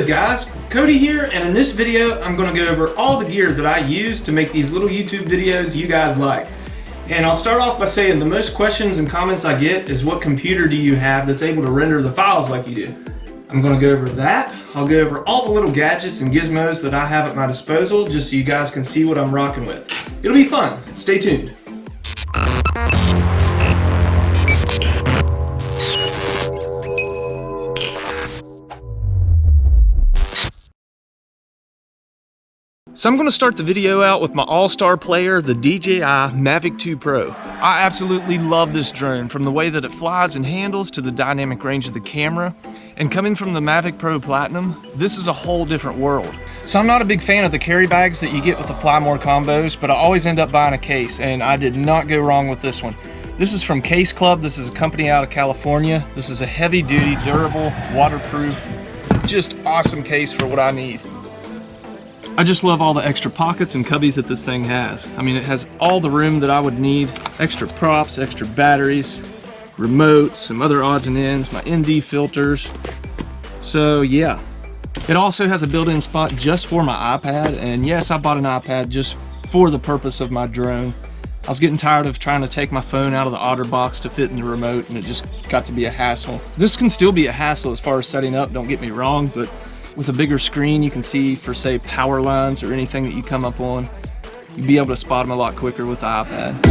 good, guys? Cody here, and in this video I'm going to go over all the gear that I use to make these little YouTube videos you guys like. And I'll start off by saying the most questions and comments I get is, what computer do you have that's able to render the files like you do? I'm going to go over that. I'll go over all the little gadgets and gizmos that I have at my disposal just so you guys can see what I'm rocking with. It'll be fun. Stay tuned. So I'm going to start the video out with my all-star player, the DJI Mavic 2 Pro. I absolutely love this drone, from the way that it flies and handles to the dynamic range of the camera. And coming from the Mavic Pro Platinum, this is a whole different world. So I'm not a big fan of the carry bags that you get with the Fly More combos, but I always end up buying a case, and I did not go wrong with this one. This is from Case Club. This is a company out of California. This is a heavy-duty, durable, waterproof, just awesome case for what I need. I just love all the extra pockets and cubbies that this thing has. I mean, it has all the room that I would need. Extra props, extra batteries, remote, some other odds and ends, my ND filters. So yeah. It also has a built-in spot just for my iPad. And yes, I bought an iPad just for the purpose of my drone. I was getting tired of trying to take my phone out of the OtterBox to fit in the remote, and it just got to be a hassle. This can still be a hassle as far as setting up, don't get me wrong, but with a bigger screen, you can see for, say, power lines or anything that you come up on. You'd be able to spot them a lot quicker with the iPad.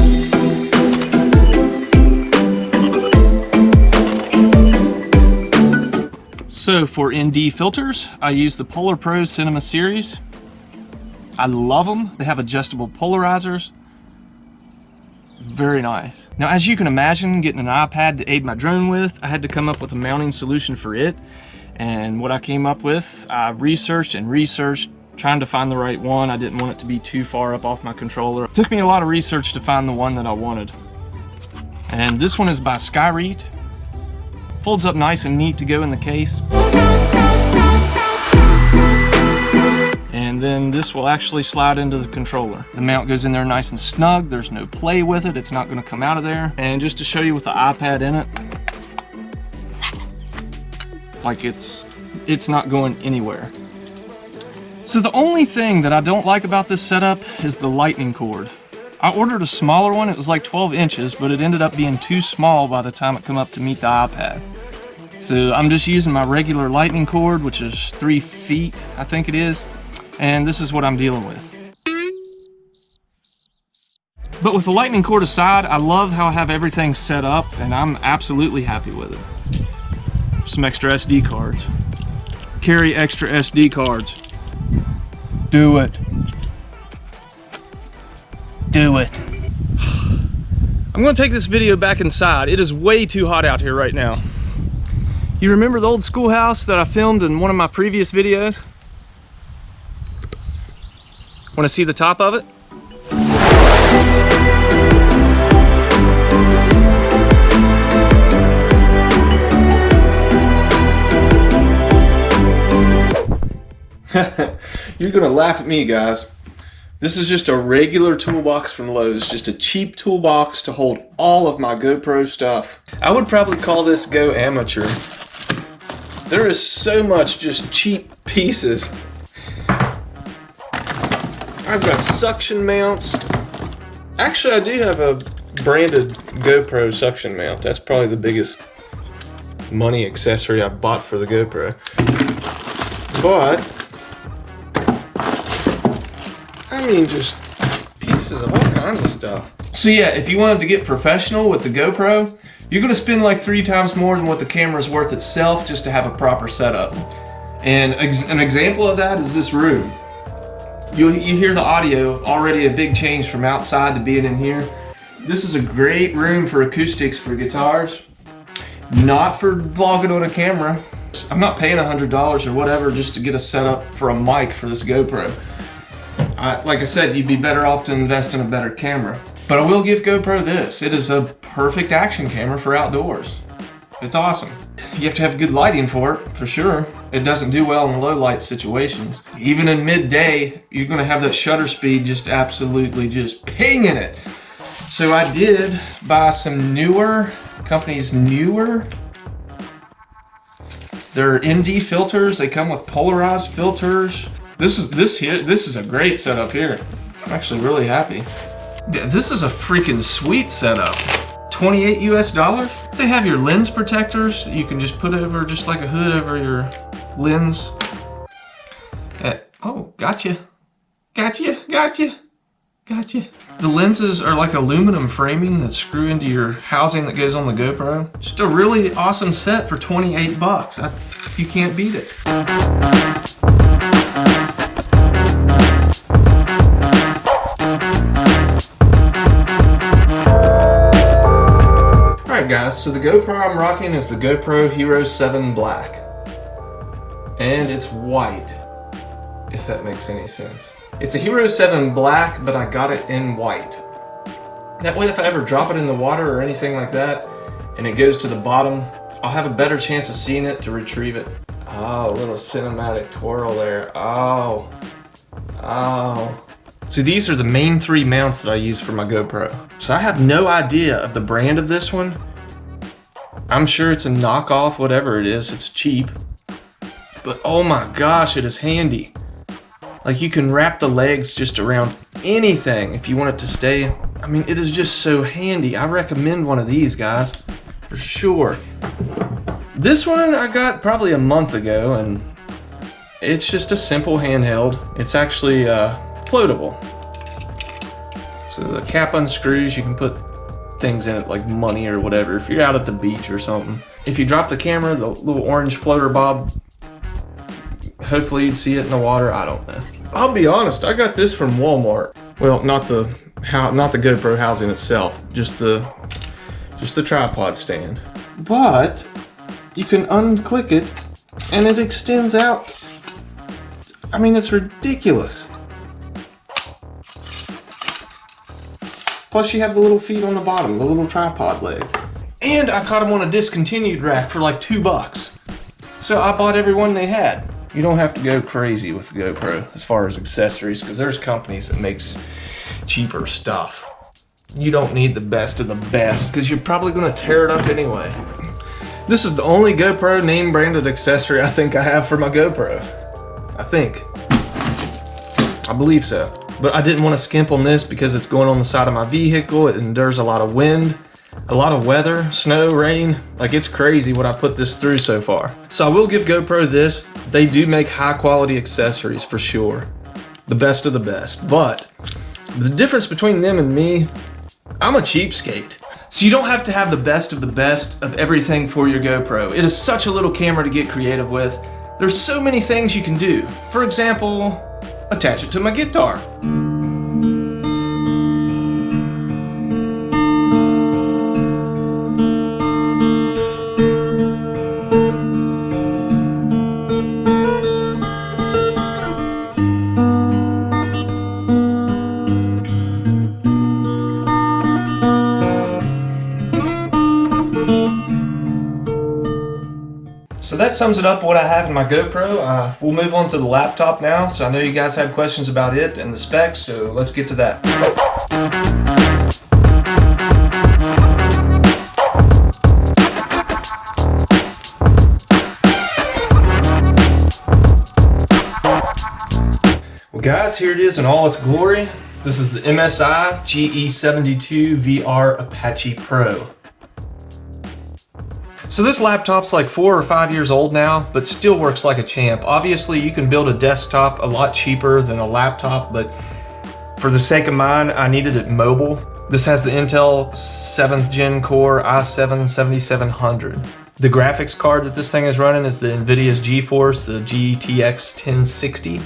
So for ND filters, I use the Polar Pro Cinema Series. I love them. They have adjustable polarizers. Very nice. Now, as you can imagine, getting an iPad to aid my drone with, I had to come up with a mounting solution for it. And what I came up with, I researched and researched, trying to find the right one. I didn't want it to be too far up off my controller. It took me a lot of research to find the one that I wanted. And this one is by Skyreet. Folds up nice and neat to go in the case. And then this will actually slide into the controller. The mount goes in there nice and snug. There's no play with it. It's not going to come out of there. And just to show you with the iPad in it, like it's not going anywhere. So the only thing that I don't like about this setup is the lightning cord. I ordered a smaller one. It was like 12 inches, but it ended up being too small by the time it came up to meet the iPad. So I'm just using my regular lightning cord, which is 3 feet, I think it is. And this is what I'm dealing with. But with the lightning cord aside, I love how I have everything set up, and I'm absolutely happy with it. Some extra SD cards. Carry extra SD cards. Do it. Do it. I'm going to take this video back inside. It is way too hot out here right now. You remember the old schoolhouse that I filmed in one of my previous videos? Want to see the top of it? You're gonna laugh at me, guys. This is just a regular toolbox from Lowe's, just a cheap toolbox to hold all of my GoPro stuff. I would probably call this Go Amateur. There is so much just cheap pieces. I've got suction mounts. Actually, I do have a branded GoPro suction mount. That's probably the biggest money accessory I bought for the GoPro. But I mean, just pieces of all kinds of stuff. So yeah, if you wanted to get professional with the GoPro, you're gonna spend like 3 times more than what the camera's worth itself just to have a proper setup. And an example of that is this room. You hear the audio, already a big change from outside to being in here. This is a great room for acoustics for guitars, not for vlogging on a camera. I'm not paying $100 or whatever just to get a setup for a mic for this GoPro. Like I said, you'd be better off to invest in a better camera. But I will give GoPro this. It is a perfect action camera for outdoors. It's awesome. You have to have good lighting for it, for sure. It doesn't do well in low light situations. Even in midday, you're gonna have that shutter speed just absolutely just pinging it. So I did buy some newer, company's newer They're ND filters. They come with polarized filters. This is a great setup here. I'm actually really happy. Yeah, this is a freaking sweet setup. $28 US. They have your lens protectors that you can just put over, just like a hood over your lens. Oh, gotcha. The lenses are like aluminum framing that screw into your housing that goes on the GoPro. Just a really awesome set for 28 bucks. You can't beat it. Alright guys, so the GoPro I'm rocking is the GoPro Hero 7 Black. And it's white, if that makes any sense. It's a Hero 7 Black, but I got it in white. That way if I ever drop it in the water or anything like that, and it goes to the bottom, I'll have a better chance of seeing it to retrieve it. Oh, a little cinematic twirl there. Oh. So these are the main 3 mounts that I use for my GoPro. So I have no idea of the brand of this one. I'm sure it's a knockoff, whatever it is, it's cheap. But oh my gosh, it is handy. Like you can wrap the legs just around anything if you want it to stay. I mean, it is just so handy. I recommend one of these, guys, for sure. This one I got probably a month ago, and it's just a simple handheld. It's actually floatable. So the cap unscrews, you can put things in it like money or whatever if you're out at the beach or something. If you drop the camera, the little orange floater bob, hopefully you'd see it in the water. I don't know. I'll be honest, I got this from Walmart. Well, not the GoPro housing itself, just the tripod stand. But you can unclick it and it extends out. I mean, it's ridiculous. Plus you have the little feet on the bottom, the little tripod leg. And I caught them on a discontinued rack for like $2. So I bought every one they had. You don't have to go crazy with the GoPro as far as accessories, because there's companies that makes cheaper stuff. You don't need the best of the best, because you're probably going to tear it up anyway. This is the only GoPro name branded accessory I think I have for my GoPro. I think. I believe so. But I didn't want to skimp on this because it's going on the side of my vehicle and there's a lot of wind, a lot of weather, snow, rain. Like, it's crazy what I put this through so far. So I will give GoPro this. They do make high quality accessories for sure. The best of the best. But the difference between them and me, I'm a cheapskate. So you don't have to have the best of everything for your GoPro. It is such a little camera to get creative with. There's so many things you can do. For example, attach it to my guitar. So that sums it up what I have in my GoPro. We'll move on to the laptop now. So I know you guys had questions about it and the specs, so let's get to that. Well guys, here it is in all its glory. This is the MSI Ge72 Vr Apache Pro. So this laptop's like 4 or 5 years old now, but still works like a champ. Obviously, you can build a desktop a lot cheaper than a laptop, but for the sake of mine, I needed it mobile. This has the Intel 7th Gen Core i7-7700. The graphics card that this thing is running is the NVIDIA's GeForce, the GTX 1060.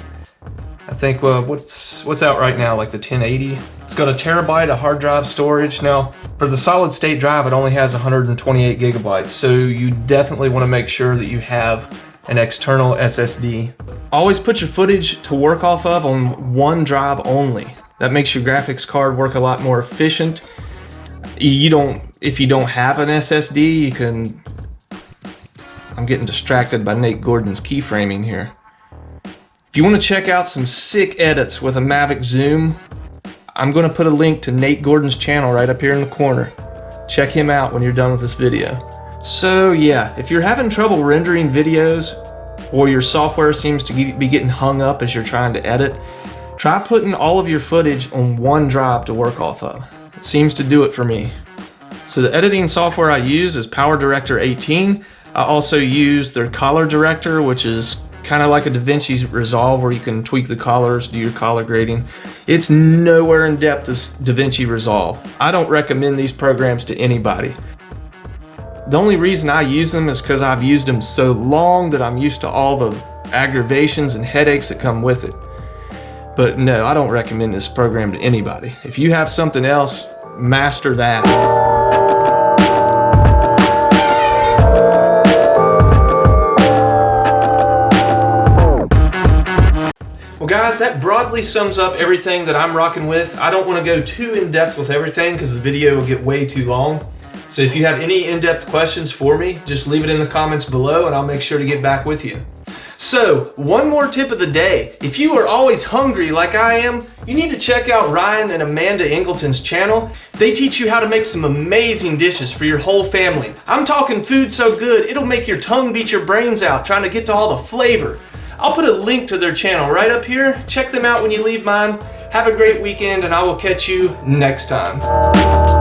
I think, well, what's out right now, like the 1080? It's got a terabyte of hard drive storage. Now, for the solid state drive, it only has 128 gigabytes, so you definitely want to make sure that you have an external SSD. Always put your footage to work off of on one drive only. That makes your graphics card work a lot more efficient. If you don't have an SSD, you can... I'm getting distracted by Nate Gordon's keyframing here. If you want to check out some sick edits with a Mavic Zoom, I'm going to put a link to Nate Gordon's channel right up here in the corner. Check him out when you're done with this video. So yeah, if you're having trouble rendering videos or your software seems to be getting hung up as you're trying to edit, try putting all of your footage on one drive to work off of. It seems to do it for me. So the editing software I use is PowerDirector 18. I also use their color director, which is kind of like a DaVinci Resolve where you can tweak the colors, do your color grading. It's nowhere in depth as DaVinci Resolve. I don't recommend these programs to anybody. The only reason I use them is because I've used them so long that I'm used to all the aggravations and headaches that come with it. But no, I don't recommend this program to anybody. If you have something else, master that. Well guys, that broadly sums up everything that I'm rocking with. I don't want to go too in-depth with everything because the video will get way too long. So if you have any in-depth questions for me, just leave it in the comments below and I'll make sure to get back with you. So, one more tip of the day. If you are always hungry like I am, you need to check out Ryan and Amanda Ingleton's channel. They teach you how to make some amazing dishes for your whole family. I'm talking food so good, it'll make your tongue beat your brains out trying to get to all the flavor. I'll put a link to their channel right up here. Check them out when you leave mine. Have a great weekend and I will catch you next time.